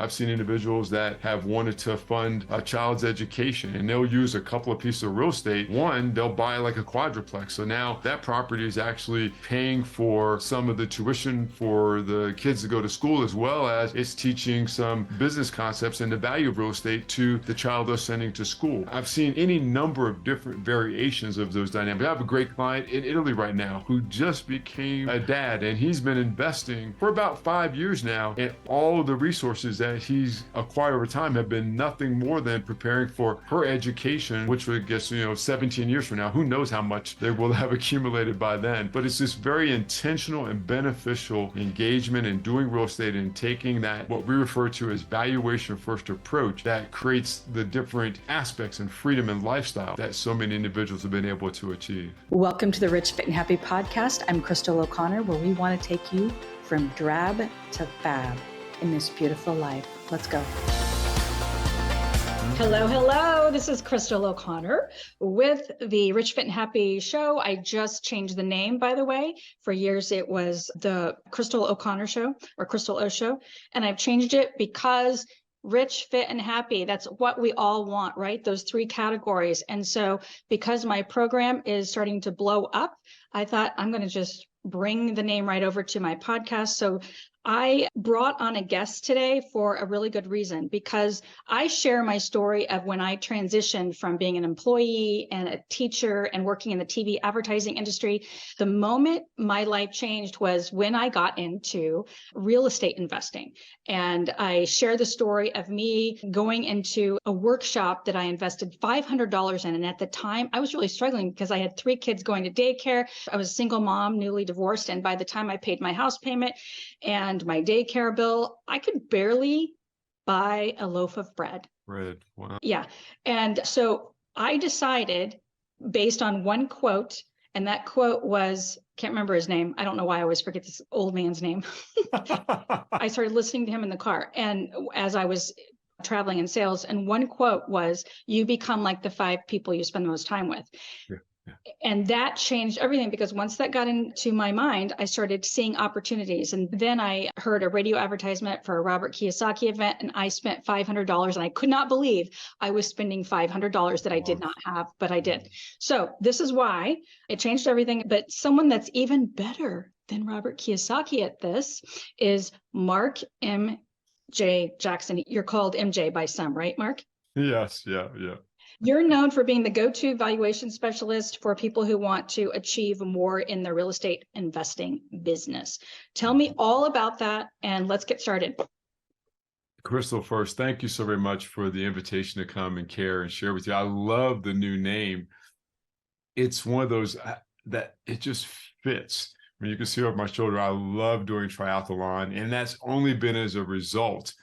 I've seen individuals that have wanted to fund a child's education, and they'll use a couple of pieces of real estate. One, they'll buy like a quadruplex. So now that property is actually paying for some of the tuition for the kids to go to school, as well as it's teaching some business concepts and the value of real estate to the child they're sending to school. I've seen any number of different variations of those dynamics. I have a great client in Italy right now who just became a dad, and he's been investing for about 5 years now, and all of the resources that he's acquired over time have been nothing more than preparing for her education, which would guess 17 years from now. Who knows how much they will have accumulated by then. But it's this very intentional and beneficial engagement in doing real estate and taking that, what we refer to as valuation first approach, that creates the different aspects and freedom and lifestyle that so many individuals have been able to achieve. Welcome to the Rich, Fit, and Happy podcast. I'm Crystal O'Connor, where we want to take you from drab to fab in this beautiful life. Let's go. Hello. This is Crystal O'Connor with the Rich, Fit, and Happy show. I just changed the name, by the way. For years, it was the Crystal O'Connor show or Crystal O show. And I've changed it because rich, fit, and happy, that's what we all want, right? Those three categories. And so because my program is starting to blow up, I thought I'm going to just bring the name right over to my podcast. So I brought on a guest today for a really good reason, because I share my story of when I transitioned from being an employee and a teacher and working in the TV advertising industry. The moment my life changed was when I got into real estate investing. And I share the story of me going into a workshop that I invested $500 in. And at the time, I was really struggling because I had 3 kids going to daycare. I was a single mom, newly divorced. And by the time I paid my house payment and my daycare bill, I could barely buy a loaf of bread. Wow. Yeah. And so I decided, based on one quote, and that quote was, can't remember his name. I don't know why I always forget this old man's name. I started listening to him in the car, and as I was traveling in sales, and one quote was, "You become like the 5 people you spend the most time with." Yeah. And that changed everything, because once that got into my mind, I started seeing opportunities. And then I heard a radio advertisement for a Robert Kiyosaki event, and I spent $500, and I could not believe I was spending $500 that I did not have, but I did. So this is why it changed everything. But someone that's even better than Robert Kiyosaki at this is Mark M.J. Jackson. You're called MJ by some, right, Mark? Yes. Yeah. You're known for being the go-to valuation specialist for people who want to achieve more in the real estate investing business. Tell me all about that, and let's get started. Crystal, first, thank you so very much for the invitation to come and care and share with you. I love the new name. It's one of those that it just fits. I mean, you can see over my shoulder, I love doing triathlon, and that's only been as a result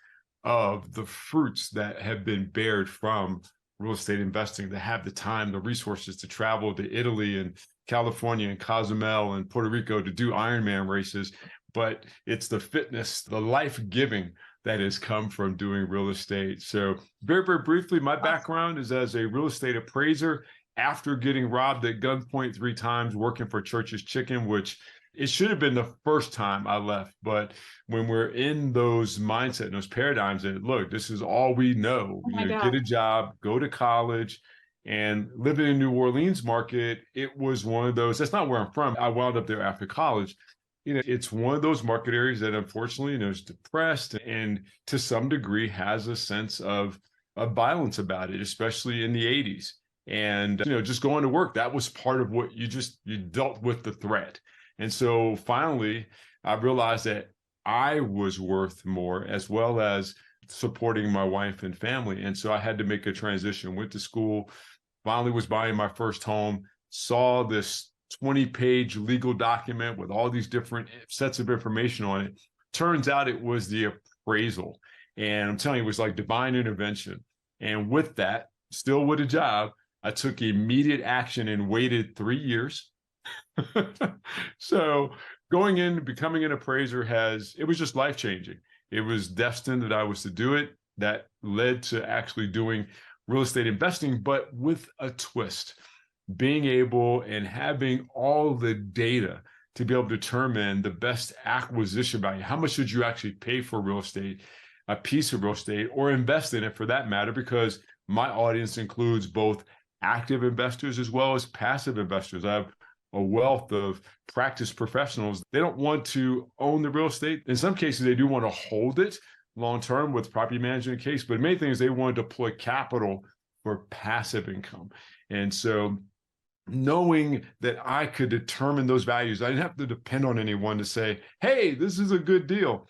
of the fruits that have been bared from real estate investing, to have the time, the resources to travel to Italy and California and Cozumel and Puerto Rico to do Ironman races. But it's the fitness, the life-giving that has come from doing real estate. So very, very briefly, my background is as a real estate appraiser after getting robbed at gunpoint 3 times, working for Church's Chicken, which it should have been the first time I left. But when we're in those mindset and those paradigms that, look, this is all we know, get a job, go to college, and living in New Orleans market, it was one of those, that's not where I'm from. I wound up there after college. It's one of those market areas that unfortunately, is depressed and to some degree has a sense of violence about it, especially in the 80s. And, just going to work, that was part of what you dealt with the threat. And so finally, I realized that I was worth more, as well as supporting my wife and family. And so I had to make a transition, went to school, finally was buying my first home, saw this 20-page legal document with all these different sets of information on it. Turns out it was the appraisal. And I'm telling you, it was like divine intervention. And with that, still with a job, I took immediate action and waited 3 years. So going in, becoming an appraiser it was just life-changing. It was destined that I was to do it. That led to actually doing real estate investing, but with a twist, being able and having all the data to be able to determine the best acquisition value. How much should you actually pay for real estate? a piece of real estate or invest in it for that matter, because my audience includes both active investors as well as passive investors. I have a wealth of practice professionals. They don't want to own the real estate. In some cases, they do want to hold it long term with property management case, but many things they want to deploy capital for passive income. And so knowing that I could determine those values, I didn't have to depend on anyone to say, hey, this is a good deal.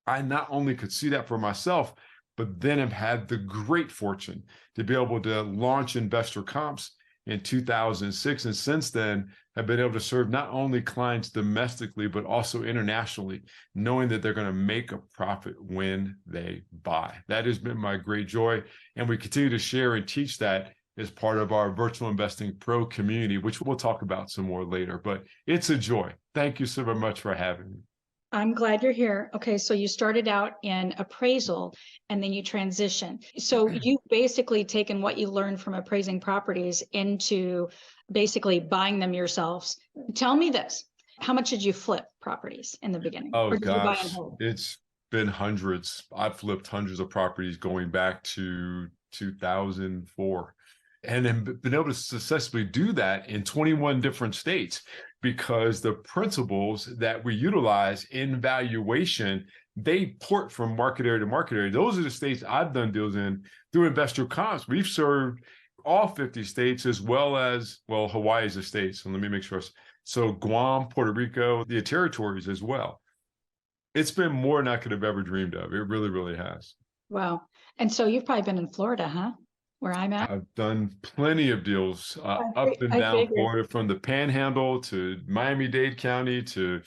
I not only could see that for myself, but then have had the great fortune to be able to launch InvestorComps in 2006. And since then, have been able to serve not only clients domestically, but also internationally, knowing that they're going to make a profit when they buy. That has been my great joy. And we continue to share and teach that as part of our Virtual Investing Pro community, which we'll talk about some more later. But it's a joy. Thank you so very much for having me. I'm glad you're here. Okay, so you started out in appraisal and then you transition. So you've basically taken what you learned from appraising properties into basically buying them yourselves. Tell me this. How much did you flip properties in the beginning? Oh Or did you buy gosh, and hold? it's been hundreds. I've flipped hundreds of properties going back to 2004, and then been able to successfully do that in 21 different states, because the principles that we utilize in valuation, they port from market area to market area. Those are the states I've done deals in through InvestorComps. We've served all 50 states as well as, well, Hawaii is a state. So let me make sure. So Guam, Puerto Rico, the territories as well. It's been more than I could have ever dreamed of. It really, really has. Wow. And so you've probably been in Florida, huh? Where I'm at? I've done plenty of deals up and I down figured. Florida, from the Panhandle to Miami-Dade County to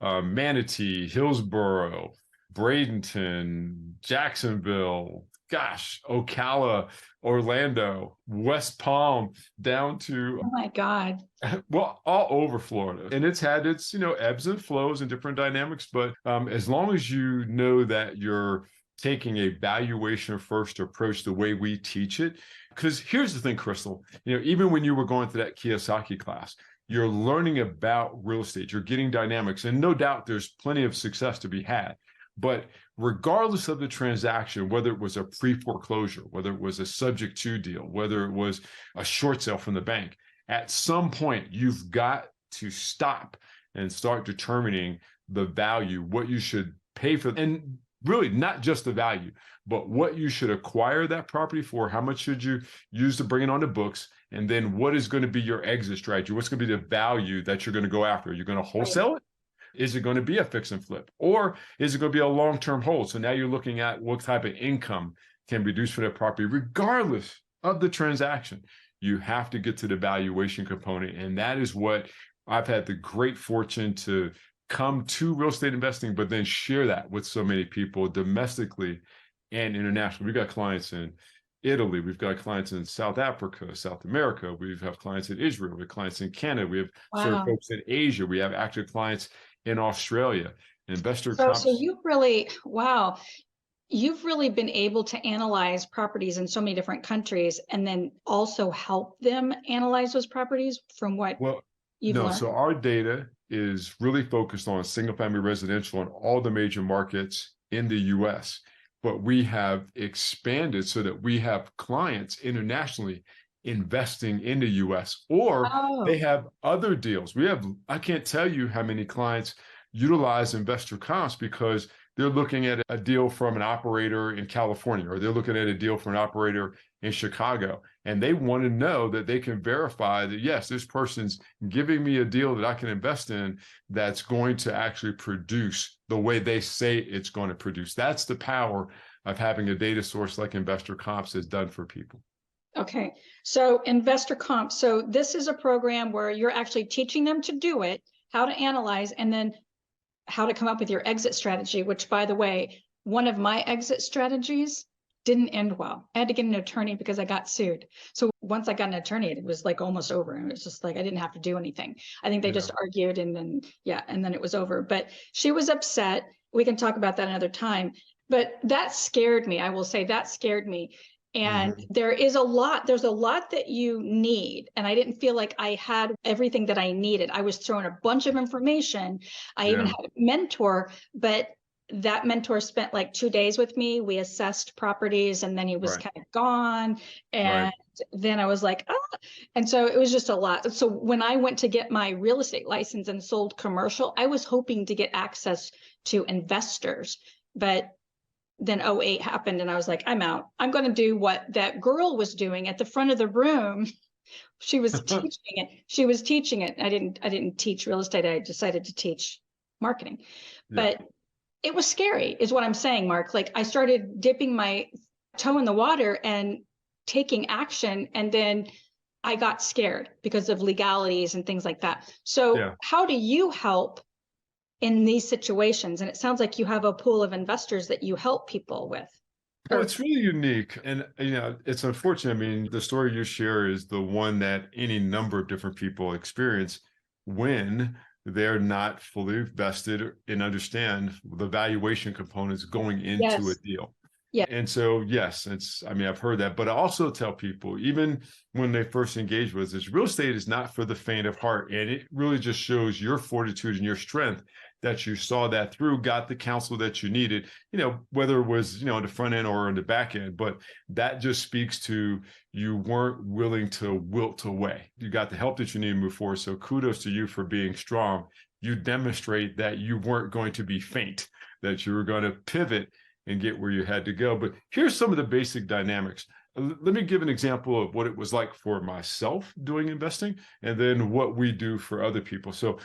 Manatee, Hillsborough, Bradenton, Jacksonville, gosh, Ocala, Orlando, West Palm, down to, Oh my God. well, all over Florida. And it's had its, ebbs and flows and different dynamics. But as long as you know that you're taking a valuation first approach the way we teach it, because here's the thing, Crystal, even when you were going through that Kiyosaki class, you're learning about real estate, you're getting dynamics, and no doubt there's plenty of success to be had. But regardless of the transaction, whether it was a pre-foreclosure, whether it was a subject to deal, whether it was a short sale from the bank, at some point you've got to stop and start determining the value, what you should pay for, and really not just the value, but what you should acquire that property for, how much should you use to bring it on the books, and then what is going to be your exit strategy? What's going to be the value that you're going to go after? You're going to wholesale it? Is it going to be a fix and flip? Or is it going to be a long-term hold? So now you're looking at what type of income can be produced for that property, regardless of the transaction. You have to get to the valuation component. And that is what I've had the great fortune to come to real estate investing, but then share that with so many people domestically and internationally. We've got clients in Italy, we've got clients in South Africa, South America, we have clients in Israel, we have clients in Canada, we have served folks in Asia, we have active clients in Australia. InvestorComps. So you've really been able to analyze properties in so many different countries and then also help them analyze those properties from what you've learned? So our data is really focused on single family residential in all the major markets in the US, but we have expanded so that we have clients internationally investing in the US, or they have other deals. I can't tell you how many clients utilize InvestorComps because they're looking at a deal from an operator in California, or they're looking at a deal from an operator in Chicago, and they want to know that they can verify that, yes, this person's giving me a deal that I can invest in that's going to actually produce the way they say it's going to produce. That's the power of having a data source like InvestorComps has done for people. Okay, so InvestorComps. So this is a program where you're actually teaching them to do it, how to analyze, and then how to come up with your exit strategy, which, by the way, one of my exit strategies didn't end well. I had to get an attorney because I got sued. So once I got an attorney, it was like almost over. And it was just like, I didn't have to do anything. I think they just argued and then it was over. But she was upset. We can talk about that another time. But that scared me. I will say that scared me. And there's a lot that you need. And I didn't feel like I had everything that I needed. I was thrown a bunch of information. I even had a mentor, but that mentor spent like 2 days with me. We assessed properties and then he was Right. kind of gone. Right. And then I was like, ah. And so it was just a lot. So when I went to get my real estate license and sold commercial, I was hoping to get access to investors. But then '08 happened and I was like, I'm out. I'm going to do what that girl was doing at the front of the room. She was teaching it. She was teaching it. I didn't teach real estate. I decided to teach marketing. Yeah. But it was scary, is what I'm saying, Mark. Like I started dipping my toe in the water and taking action. And then I got scared because of legalities and things like that. So Yeah. how do you help in these situations? And it sounds like you have a pool of investors that you help people with. Well, it's really unique. And, it's unfortunate. I mean, the story you share is the one that any number of different people experience when they're not fully vested and understand the valuation components going into a deal. Yeah. And so, yes, I've heard that, but I also tell people, even when they first engage with this, real estate is not for the faint of heart. And it really just shows your fortitude and your strength that you saw that through, got the counsel that you needed, whether it was, on the front end or on the back end, but that just speaks to you weren't willing to wilt away. You got the help that you need to move forward. So kudos to you for being strong. You demonstrate that you weren't going to be faint, that you were going to pivot and get where you had to go. But here's some of the basic dynamics. Let me give an example of what it was like for myself doing investing and then what we do for other people. So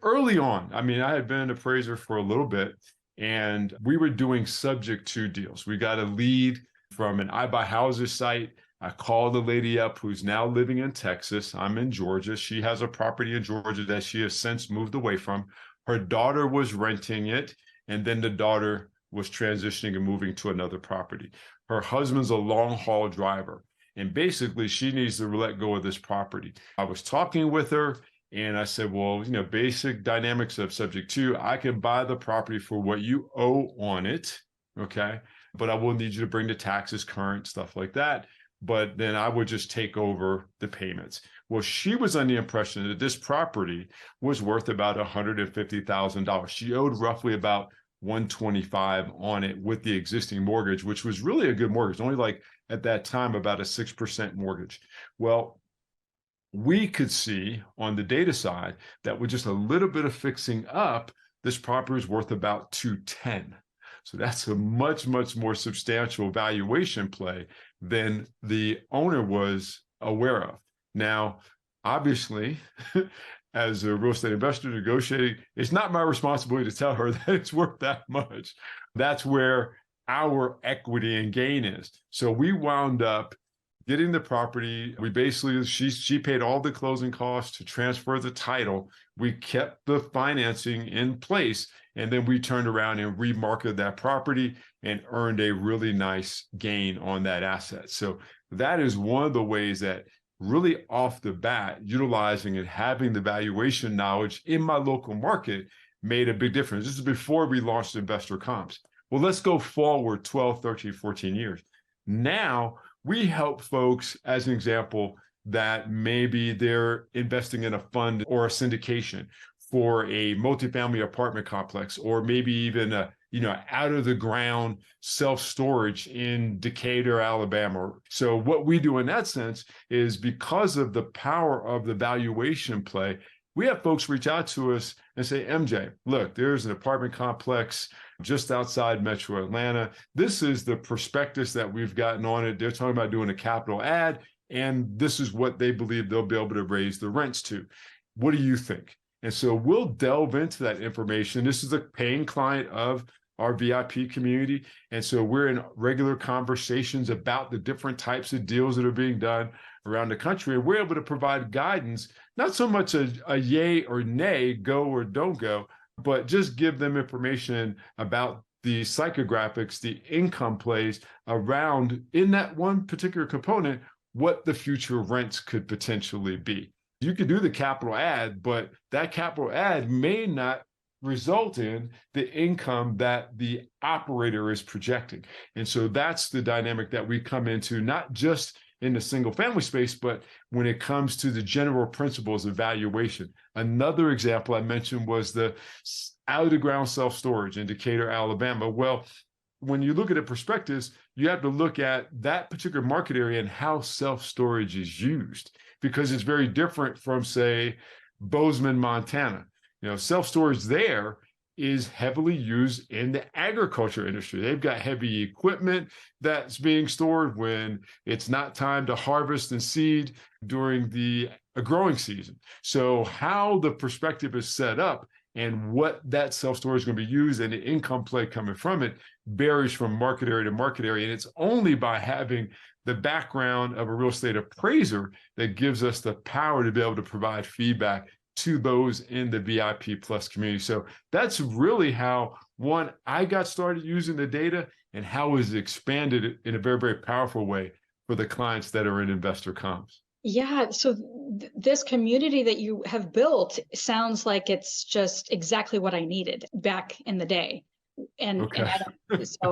early on, I had been an appraiser for a little bit and we were doing subject to deals. We got a lead from an I Buy Houses site. I called the lady up who's now living in Texas. I'm in Georgia. She has a property in Georgia that she has since moved away from. Her daughter was renting it, and then the daughter was transitioning and moving to another property. Her husband's a long haul driver, and basically she needs to let go of this property. I was talking with her and I said, well, basic dynamics of subject to, I can buy the property for what you owe on it. Okay. But I will need you to bring the taxes current, stuff like that. But then I would just take over the payments. Well, she was under the impression that this property was worth about $150,000. She owed roughly about $125,000 on it with the existing mortgage, which was really a good mortgage, only like at that time about a 6% mortgage. Well, we could see on the data side that with just a little bit of fixing up, this property is worth about $210,000. So that's a much, much more substantial valuation play than the owner was aware of. Now, obviously, as a real estate investor negotiating, it's not my responsibility to tell her that it's worth that much. That's where our equity and gain is. So we wound up getting the property. We basically, she paid all the closing costs to transfer the title. We kept the financing in place, and then we turned around and remarketed that property and earned a really nice gain on that asset. So that is one of the ways that really off the bat, utilizing and having the valuation knowledge in my local market made a big difference. This is before we launched InvestorComps. Well, let's go forward 12, 13, 14 years. Now we help folks, as an example, that maybe they're investing in a fund or a syndication for a multifamily apartment complex, or maybe even a out of the ground self-storage in Decatur, Alabama. So what we do in that sense is, because of the power of the valuation play, we have folks reach out to us and say, MJ, look, there's an apartment complex just outside Metro Atlanta. This is the prospectus that we've gotten on it. They're talking about doing a capital add, and this is what they believe they'll be able to raise the rents to. What do you think? And so we'll delve into that information. This is a paying client of our VIP community. And so we're in regular conversations about the different types of deals that are being done around the country. And we're able to provide guidance, not so much a yay or nay, go or don't go, but just give them information about the psychographics, the income plays around, in that one particular component, what the future rents could potentially be. You could do the capital add, but that capital add may not result in the income that the operator is projecting. And so that's the dynamic that we come into, not just in the single family space, but when it comes to the general principles of valuation. Another example I mentioned was the out of the ground self-storage in Decatur, Alabama. Well, when you look at the perspectives, you have to look at that particular market area and how self-storage is used, because it's very different from, say, Bozeman, Montana. Self-storage there is heavily used in the agriculture industry. They've got heavy equipment that's being stored when it's not time to harvest and seed during the growing season. So how the perspective is set up and what that self-storage is going to be used and the income play coming from it varies from market area to market area. And it's only by having the background of a real estate appraiser that gives us the power to be able to provide feedback to those in the VIP Plus community. So that's really how, one, I got started using the data and how it's expanded in a very, very powerful way for the clients that are in InvestorComps. Yeah. So this community that you have built sounds like it's just exactly what I needed back in the day. And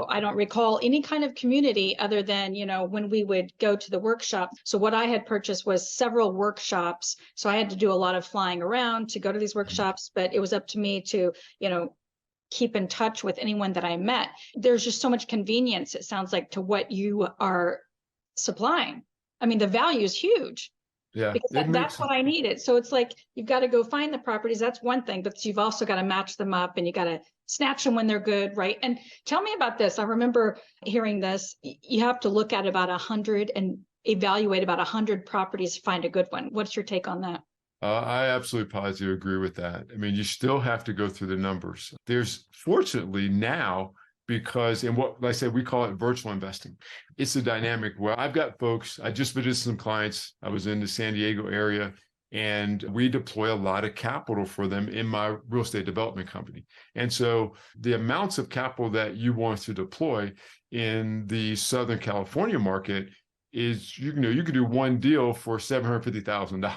I don't recall any kind of community other than, when we would go to the workshop. So what I had purchased was several workshops. So I had to do a lot of flying around to go to these workshops, but it was up to me to, keep in touch with anyone that I met. There's just so much convenience, it sounds like, to what you are supplying. I mean, the value is huge. Yeah, because that's what I needed. So it's like, you've got to go find the properties. That's one thing, but you've also got to match them up and you got to snatch them when they're good, right? And tell me about this. I remember hearing this. You have to look at about 100 and evaluate about 100 properties to find a good one. What's your take on that? I absolutely positively agree with that. I mean, you still have to go through the numbers. There's fortunately now, because in what, like I said, we call it virtual investing. It's a dynamic where I've got folks, I just visited some clients. I was in the San Diego area and we deploy a lot of capital for them in my real estate development company. And so the amounts of capital that you want to deploy in the Southern California market is, you could do one deal for $750,000.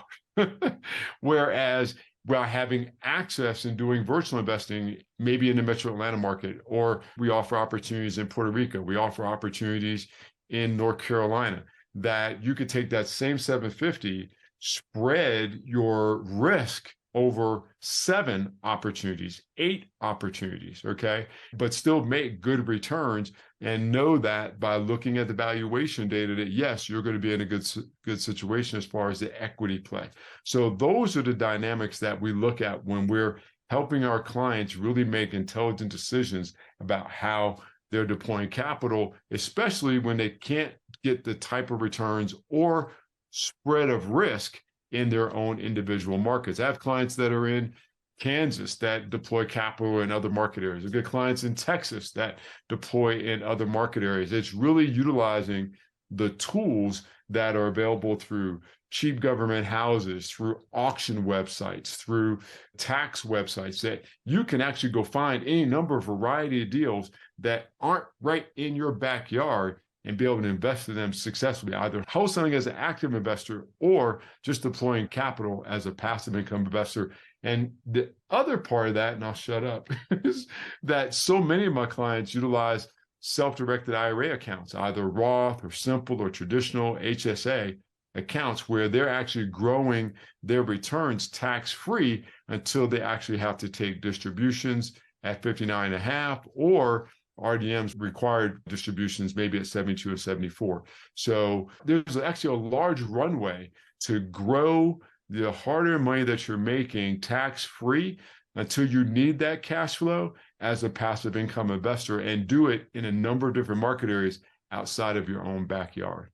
Whereas by having access and doing virtual investing, maybe in the Metro Atlanta market, or we offer opportunities in Puerto Rico, we offer opportunities in North Carolina, that you could take that same 750, spread your risk over 7 opportunities, 8 opportunities, okay? But still make good returns and know that by looking at the valuation data that, yes, you're going to be in a good situation as far as the equity play. So those are the dynamics that we look at when we're helping our clients really make intelligent decisions about how they're deploying capital, especially when they can't get the type of returns or spread of risk in their own individual markets. I have clients that are in Kansas that deploy capital in other market areas. I've got clients in Texas that deploy in other market areas. It's really utilizing the tools that are available through cheap government houses, through auction websites, through tax websites, that you can actually go find any number of variety of deals that aren't right in your backyard and be able to invest in them successfully, either wholesaling as an active investor or just deploying capital as a passive income investor. And the other part of that, and I'll shut up, is that so many of my clients utilize self-directed IRA accounts, either Roth or simple or traditional HSA accounts, where they're actually growing their returns tax-free until they actually have to take distributions at 59.5 or RDM's required distributions maybe at 72 or 74. So there's actually a large runway to grow the hard-earned money that you're making tax-free until you need that cash flow as a passive income investor, and do it in a number of different market areas outside of your own backyard.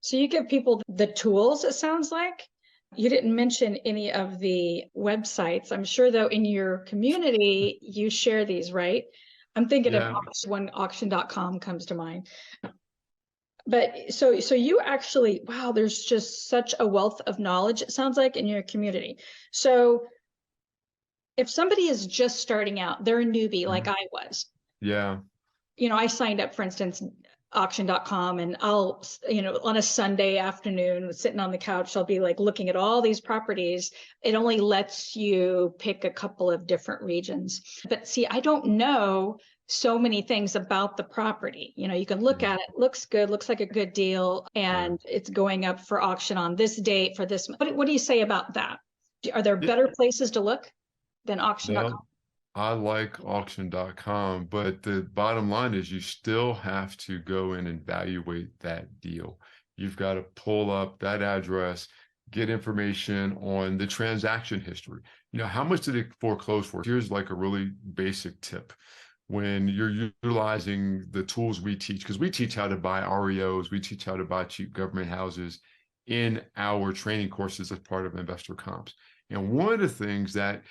So you give people the tools, it sounds like. You didn't mention any of the websites. I'm sure, though, in your community, you share these, right? I'm thinking of auction.com comes to mind. But so you actually, wow, there's just such a wealth of knowledge, it sounds like, in your community. So if somebody is just starting out, they're a newbie like I was. Yeah. I signed up, for instance, auction.com, and I'll, on a Sunday afternoon, sitting on the couch, I'll be like looking at all these properties. It only lets you pick a couple of different regions. But see, I don't know so many things about the property. You can look Yeah. at it, looks good, looks like a good deal, Yeah. and it's going up for auction on this date for this. What do you say about that? Are there Yeah. better places to look than auction.com? Well, I like auction.com, but the bottom line is you still have to go in and evaluate that deal. You've got to pull up that address, get information on the transaction history. How much did it foreclose for? Here's like a really basic tip. When you're utilizing the tools we teach, because we teach how to buy REOs, we teach how to buy cheap government houses in our training courses as part of InvestorComps. And one of the things that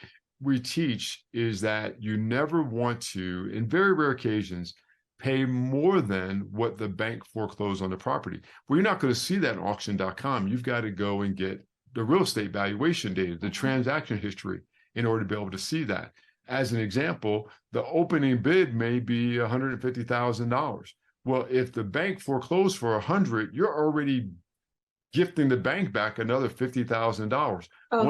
we teach is that you never want to, in very rare occasions, pay more than what the bank foreclosed on the property. Well, you're not going to see that on auction.com. You've got to go and get the real estate valuation data, the transaction history, in order to be able to see that. As an example, the opening bid may be $150,000. Well, if the bank foreclosed for 100, you're already gifting the bank back another $50,000. Oh,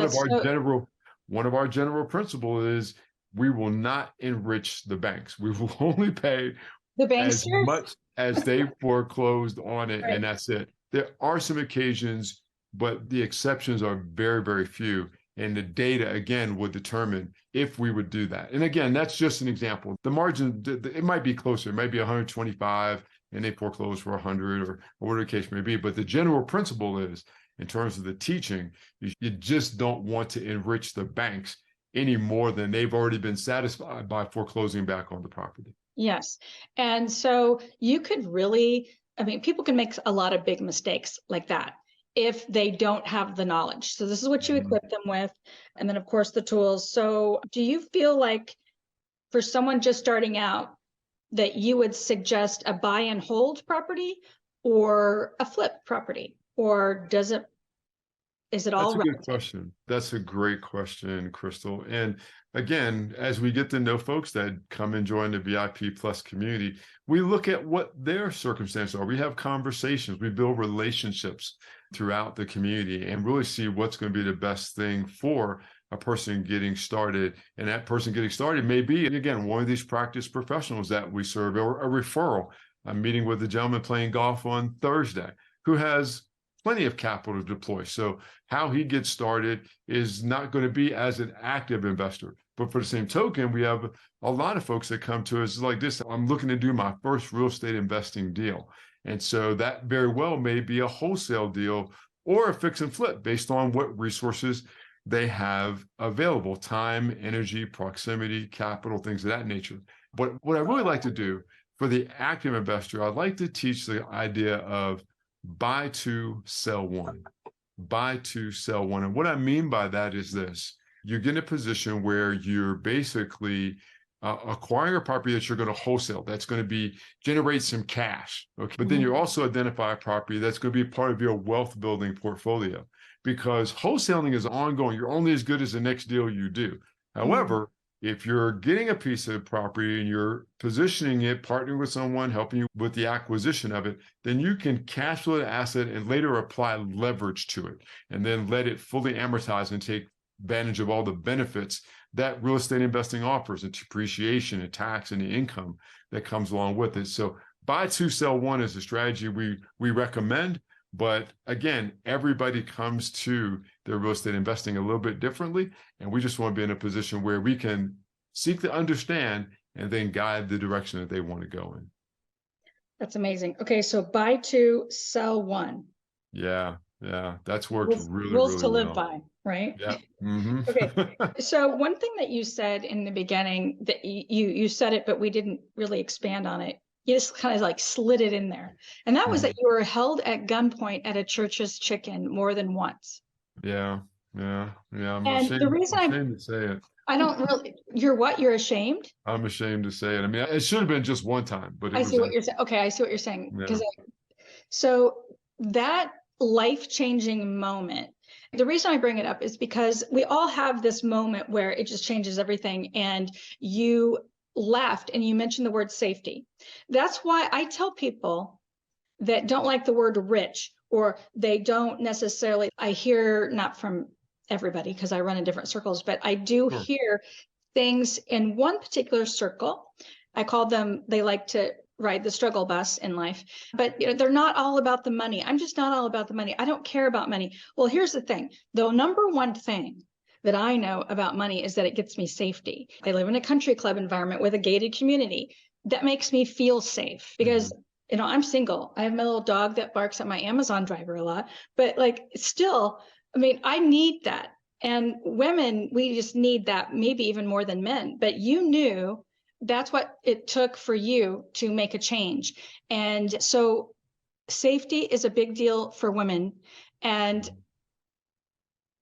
One of our general principles is we will not enrich the banks. We will only pay the as banksters, much as they foreclosed on it, right? and that's it. There are some occasions, but the exceptions are very, very few. And the data, again, would determine if we would do that. And again, that's just an example. The margin, it might be closer. It might be 125 and they foreclose for 100 or whatever the case may be. But the general principle is, in terms of the teaching, you just don't want to enrich the banks any more than they've already been satisfied by foreclosing back on the property. Yes. And so you could really, people can make a lot of big mistakes like that if they don't have the knowledge. So this is what you equip them with. And then, of course, the tools. So do you feel like for someone just starting out that you would suggest a buy and hold property or a flip property? Or is it all That's a good relative? question. That's a great question, Crystal. And again, as we get to know folks that come and join the VIP Plus community, we look at what their circumstances are. We have conversations, we build relationships throughout the community and really see what's going to be the best thing for a person getting started. And that person getting started may be, again, one of these practice professionals that we serve, or a referral. I'm meeting with a gentleman playing golf on Thursday who has plenty of capital to deploy. So how he gets started is not going to be as an active investor. But for the same token, we have a lot of folks that come to us like this. I'm looking to do my first real estate investing deal. And so that very well may be a wholesale deal or a fix and flip based on what resources they have available: time, energy, proximity, capital, things of that nature. But what I really like to do for the active investor, I'd like to teach the idea of buy two, sell one. Buy two, sell one. And what I mean by that is this: you get in a position where you're basically acquiring a property that you're going to wholesale, that's going to generate some cash. Okay. But then you also identify a property that's going to be part of your wealth building portfolio, because wholesaling is ongoing. You're only as good as the next deal you do. However, if you're getting a piece of property and you're positioning it, partnering with someone, helping you with the acquisition of it, then you can cash flow the asset and later apply leverage to it and then let it fully amortize and take advantage of all the benefits that real estate investing offers, and depreciation and tax and the income that comes along with it. So buy two, sell one is a strategy we recommend. But again, everybody comes to their real estate investing a little bit differently. And we just want to be in a position where we can seek to understand and then guide the direction that they want to go in. That's amazing. Okay, so buy two, sell one. Yeah, that's worked really, rules really to live well. by, right? Yeah. Mm-hmm. Okay. So one thing that you said in the beginning, that you said it, but we didn't really expand on it. You just kind of like slid it in there. And that was that you were held at gunpoint at a Church's Chicken more than once. Yeah. I'm And the reason ashamed to say it. I don't really, you're what? You're ashamed? I'm ashamed to say it. I mean, it should have been just one time, but I see what you're saying. Okay, I see what you're saying. Yeah. So that life-changing moment, the reason I bring it up is because we all have this moment where it just changes everything. And you left and you mentioned the word safety. That's why I tell people that don't like the word rich, or they don't necessarily, I hear, not from everybody because I run in different circles, but I do hear things in one particular circle I call them, they like to ride the struggle bus in life, but they're not all about the money. I'm just not all about the money. I don't care about money. Well, here's the thing. The number one thing that I know about money is that it gets me safety. I live in a country club environment with a gated community. That makes me feel safe because I'm single. I have my little dog that barks at my Amazon driver a lot, but like still, I mean, I need that. And women, we just need that maybe even more than men, but you knew that's what it took for you to make a change. And so safety is a big deal for women, and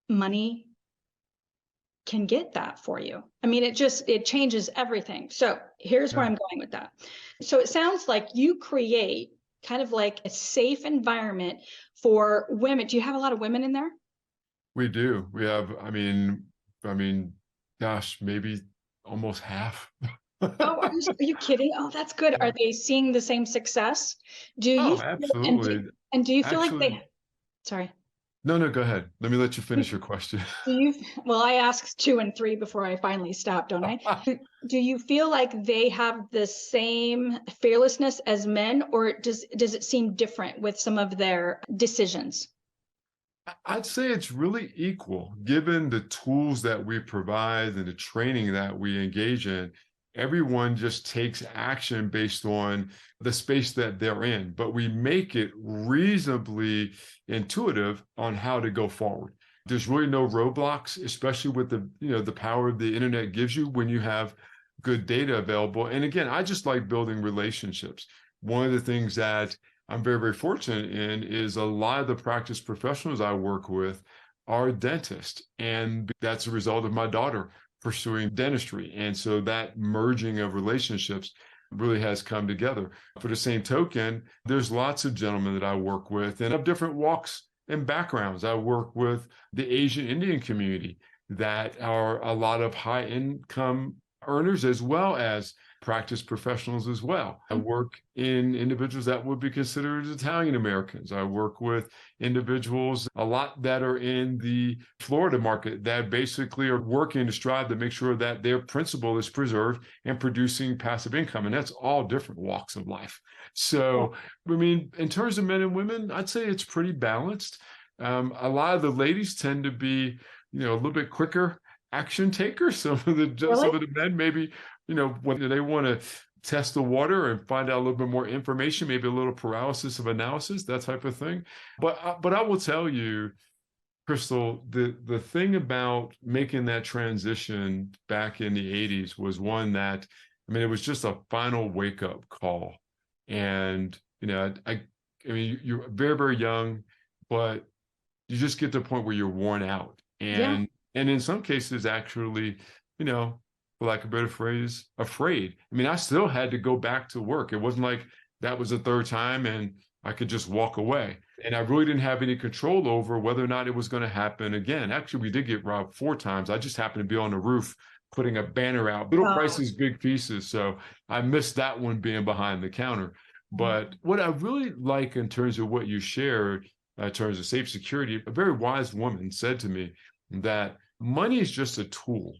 money can get that for you. I mean, it changes everything. So here's where I'm going with that. So it sounds like you create kind of like a safe environment for women. Do you have a lot of women in there? We do. We have, gosh, maybe almost half. Oh, are you kidding? Oh, that's good. Are they seeing the same success? Do you Oh, feel, absolutely. and do you feel like Actually, sorry. no, go ahead. Let me let you finish your question. Well, I asked 2 and 3 before I finally stopped, don't I? Do you feel like they have the same fearlessness as men, or does it seem different with some of their decisions? I'd say it's really equal, given the tools that we provide and the training that we engage in. Everyone just takes action based on the space that they're in, but we make it reasonably intuitive on how to go forward. There's really no roadblocks, especially with the power the internet gives you when you have good data available. And again, I just like building relationships. One of the things that I'm very, very fortunate in is a lot of the practice professionals I work with are dentists. And that's a result of my daughter pursuing dentistry. And so that merging of relationships really has come together. For the same token, there's lots of gentlemen that I work with and of different walks and backgrounds. I work with the Asian Indian community that are a lot of high income earners as well as practice professionals as well. I work in individuals that would be considered Italian Americans. I work with individuals a lot that are in the Florida market that basically are working to strive to make sure that their principal is preserved and producing passive income. And that's all different walks of life. So, I mean, in terms of men and women, I'd say it's pretty balanced. A lot of the ladies tend to be, a little bit quicker action takers. Some of the men maybe, when they want to test the water and find out a little bit more information, maybe a little paralysis of analysis, that type of thing. But I will tell you, Crystal, the thing about making that transition back in the 80s was one that, it was just a final wake up call. And, you're very, very young, but you just get to a point where you're worn out. And in some cases, actually, for lack of a better phrase, afraid. I still had to go back to work. It wasn't like that was the third time and I could just walk away. And I really didn't have any control over whether or not it was going to happen again. Actually, we did get robbed 4 times. I just happened to be on the roof putting a banner out, little prices, big pieces. So I missed that one being behind the counter. But what I really like in terms of what you shared, in terms of safe security, a very wise woman said to me that money is just a tool.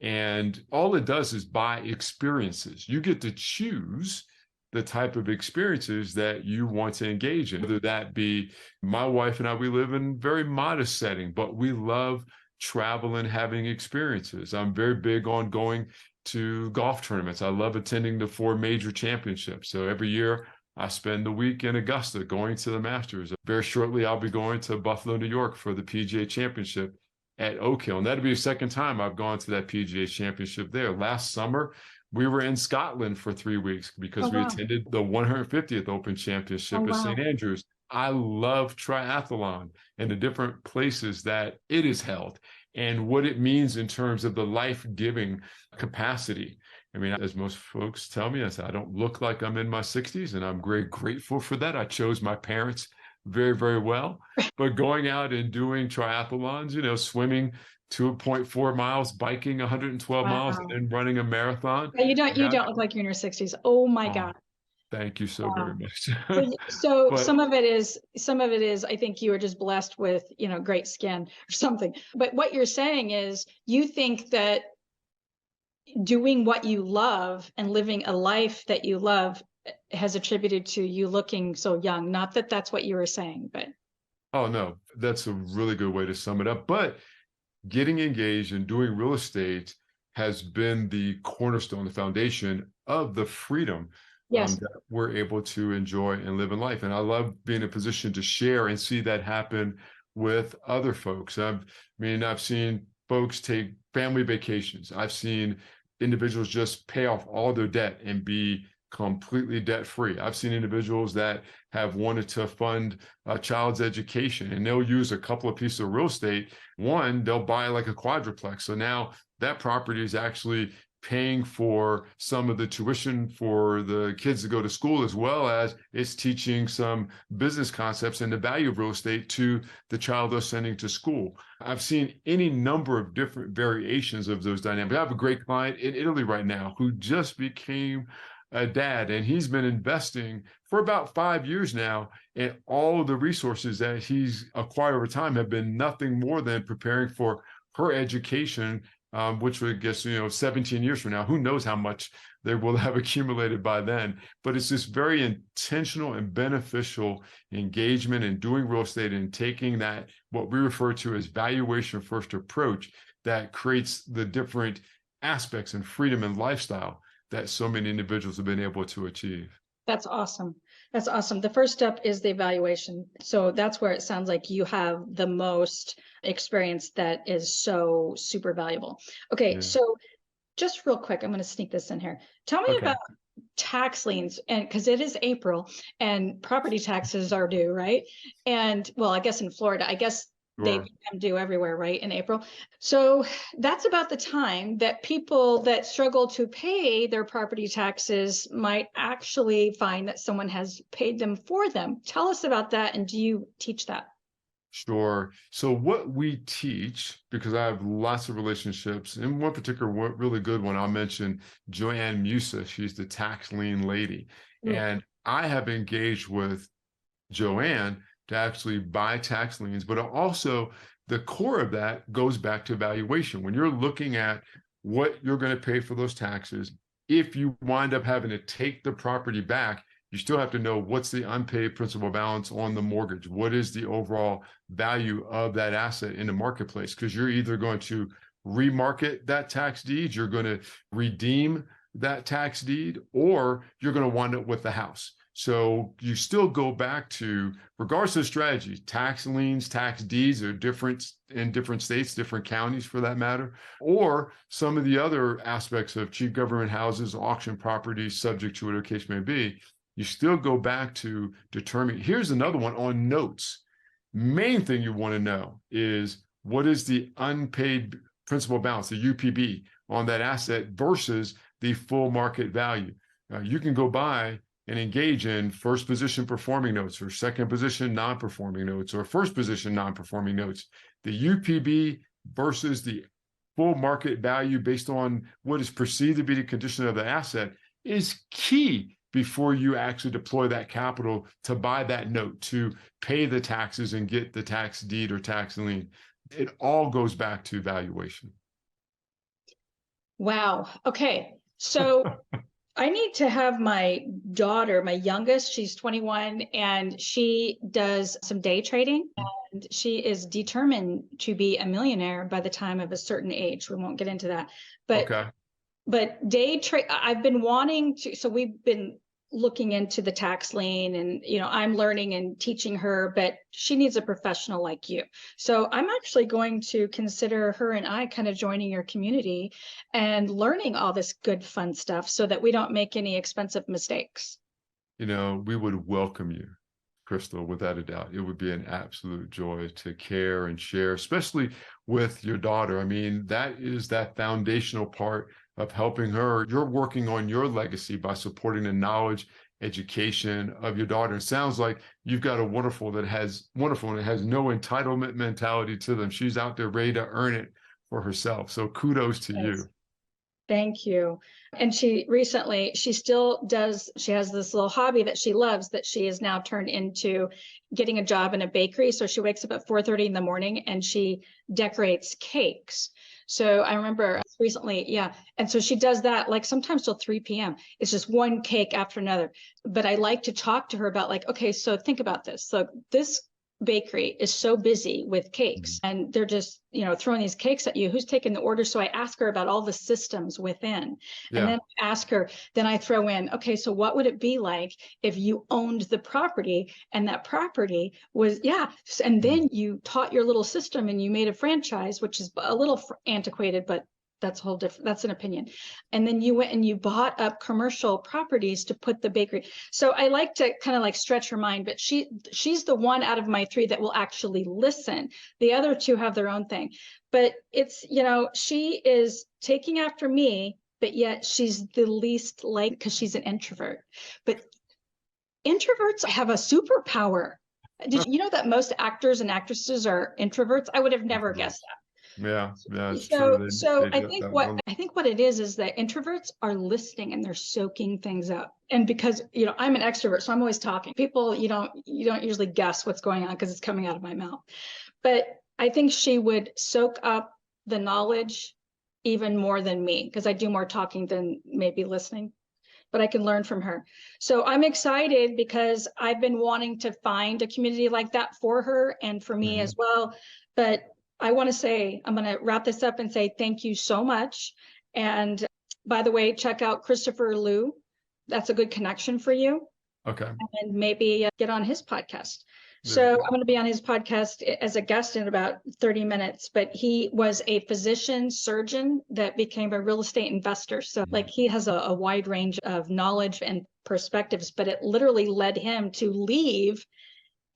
And all it does is buy experiences. You get to choose the type of experiences that you want to engage in, whether that be my wife and I, we live in a very modest setting, but we love travel and having experiences. I'm very big on going to golf tournaments. I love attending the 4 major championships. So every year I spend the week in Augusta going to the Masters. Very shortly, I'll be going to Buffalo, New York for the PGA Championship at Oak Hill. And that'll be the second time I've gone to that PGA Championship there. Last summer, we were in Scotland for 3 weeks because we attended the 150th Open Championship at St. Andrews. I love triathlon and the different places that it is held and what it means in terms of the life-giving capacity. As most folks tell me, I don't look like I'm in my 60s, and I'm very grateful for that. I chose my parents very, very well. But going out and doing triathlons, swimming 2.4 miles, biking 112 miles, and then running a marathon. You don't look like you're in your 60s. Oh my God. Thank you so very much. So some of it is, I think you were just blessed with, great skin or something. But what you're saying is you think that doing what you love and living a life that you love has attributed to you looking so young. Not that that's what you were saying, but Oh, no, that's a really good way to sum it up. But getting engaged and doing real estate has been the cornerstone, the foundation of the freedom yes. that we're able to enjoy and live in life. And I love being in a position to share and see that happen with other folks. I've seen folks take family vacations. I've seen individuals just pay off all their debt and be completely debt free. I've seen individuals that have wanted to fund a child's education, and they'll use a couple of pieces of real estate. One, they'll buy like a quadruplex. So now that property is actually paying for some of the tuition for the kids to go to school, as well as it's teaching some business concepts and the value of real estate to the child they're sending to school. I've seen any number of different variations of those dynamics. I have a great client in Italy right now who just became a dad, and he's been investing for about 5 years now, and all the resources that he's acquired over time have been nothing more than preparing for her education, which would guess 17 years from now, who knows how much they will have accumulated by then. But it's this very intentional and beneficial engagement in doing real estate and taking that, what we refer to as valuation first approach, that creates the different aspects and freedom and lifestyle that so many individuals have been able to achieve. That's awesome. That's awesome. The first step is the evaluation. So that's where it sounds like you have the most experience that is so super valuable. Okay, Yeah. so just real quick, I'm going to sneak this in here. Tell me Okay. about tax liens, and because it is April and property taxes are due, right? And well, I guess in Florida, I guess they Sure. become due everywhere, right? In April. So that's about the time that people that struggle to pay their property taxes might actually find that someone has paid them for them. Tell us about that. And do you teach that? Sure. So what we teach, because I have lots of relationships, and one particular really good one, I'll mention Joanne Musa. She's the tax lien lady. Mm. And I have engaged with Joanne to actually buy tax liens, but also the core of that goes back to valuation. When you're looking at what you're going to pay for those taxes, if you wind up having to take the property back, you still have to know what's the unpaid principal balance on the mortgage. What is the overall value of that asset in the marketplace? Because you're either going to remarket that tax deed, you're going to redeem that tax deed, or you're going to wind up with the house. So you still go back to, regardless of strategy, tax liens, tax deeds are different in different states, different counties for that matter, or some of the other aspects of cheap government houses, auction properties, subject to whatever case may be. You still go back to determine. Here's another one on notes. Main thing you want to know is what is the unpaid principal balance, the UPB, on that asset versus the full market value. You can go buy and engage in first position performing notes, or second position non-performing notes, or first position non-performing notes. The UPB versus the full market value based on what is perceived to be the condition of the asset is key before you actually deploy that capital to buy that note, to pay the taxes and get the tax deed or tax lien. It all goes back to valuation. Wow. Okay. So I need to have my daughter, my youngest, she's 21, and she does some day trading, and she is determined to be a millionaire by the time of a certain age. We won't get into that. Okay. But day trade, I've been wanting to, so we've been looking into the tax lien, and I'm learning and teaching her, but she needs a professional like you. So I'm actually going to consider her and I kind of joining your community and learning all this good fun stuff so that we don't make any expensive mistakes. We would welcome you, Crystal, without a doubt. It would be an absolute joy to care and share, especially with your daughter. I mean, that is that foundational part of helping her. You're working on your legacy by supporting the knowledge, education of your daughter. It sounds like you've got a wonderful and it has no entitlement mentality to them. She's out there ready to earn it for herself. So kudos to you. Thank you. And she recently, she still does, she has this little hobby that she loves that she has now turned into getting a job in a bakery. So she wakes up at 4:30 in the morning and she decorates cakes. So I remember recently, yeah. And so she does that like sometimes till 3 p.m. It's just one cake after another. But I like to talk to her about like, okay, so think about this. So this bakery is so busy with cakes and they're just, throwing these cakes at you. Who's taking the order? So I ask her about all the systems within. Yeah. And then I ask her, then I throw in, okay, so what would it be like if you owned the property and that property was, and then you taught your little system and you made a franchise, which is a little antiquated, but that's a whole different, that's an opinion. And then you went and you bought up commercial properties to put the bakery. So I like to kind of like stretch her mind, but she's the one out of my three that will actually listen. The other two have their own thing, but it's, she is taking after me, but yet she's the least like, because she's an introvert, but introverts have a superpower. Did you know that most actors and actresses are introverts? I would have never guessed that. Yeah, it's so, true. So I think what it is that introverts are listening and they're soaking things up. And because, I'm an extrovert, so I'm always talking. People, you don't usually guess what's going on because it's coming out of my mouth. But I think she would soak up the knowledge even more than me because I do more talking than maybe listening. But I can learn from her. So I'm excited because I've been wanting to find a community like that for her and for me as well. But I want to say, I'm going to wrap this up and say thank you so much. And by the way, check out Christopher Liu. That's a good connection for you. Okay. And maybe get on his podcast. So I'm going to be on his podcast as a guest in about 30 minutes, but he was a physician surgeon that became a real estate investor. So like he has a wide range of knowledge and perspectives, but it literally led him to leave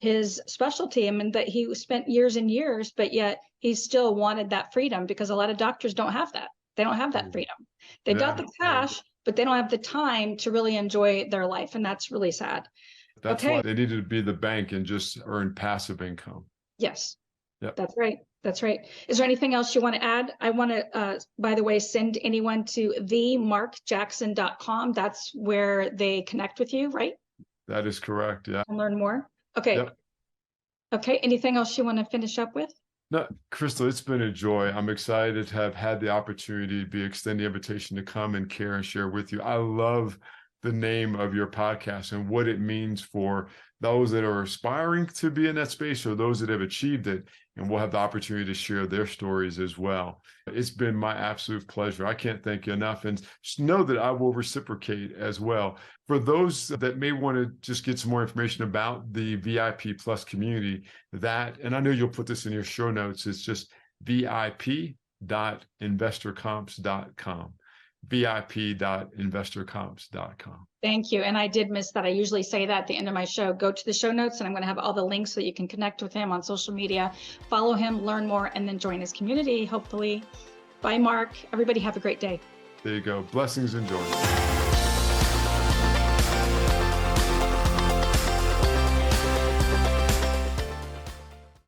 his specialty. I mean, that he spent years and years, but yet he still wanted that freedom because a lot of doctors don't have that. They don't have that freedom. They've got the cash, but they don't have the time to really enjoy their life. And that's really sad. That's why they needed to be the bank and just earn passive income. Yes. Yep. That's right. That's right. Is there anything else you want to add? I want to, by the way, send anyone to themarkjackson.com. That's where they connect with you, right? That is correct. Yeah. And learn more. Okay. Yep. Okay. Anything else you want to finish up with? No, Crystal, it's been a joy. I'm excited to have had the opportunity to be extended the invitation to come and care and share with you. I love the name of your podcast and what it means for those that are aspiring to be in that space or those that have achieved it, and we'll have the opportunity to share their stories as well. It's been my absolute pleasure. I can't thank you enough, and just know that I will reciprocate as well. For those that may want to just get some more information about the VIP Plus community, and I know you'll put this in your show notes, it's just vip.investorcomps.com. vip.investorcomps.com. Thank you. And I did miss that. I usually say that at the end of my show. Go to the show notes and I'm going to have all the links so that you can connect with him on social media, follow him, learn more, and then join his community, hopefully. Bye, Mark. Everybody have a great day. There you go. Blessings and joy.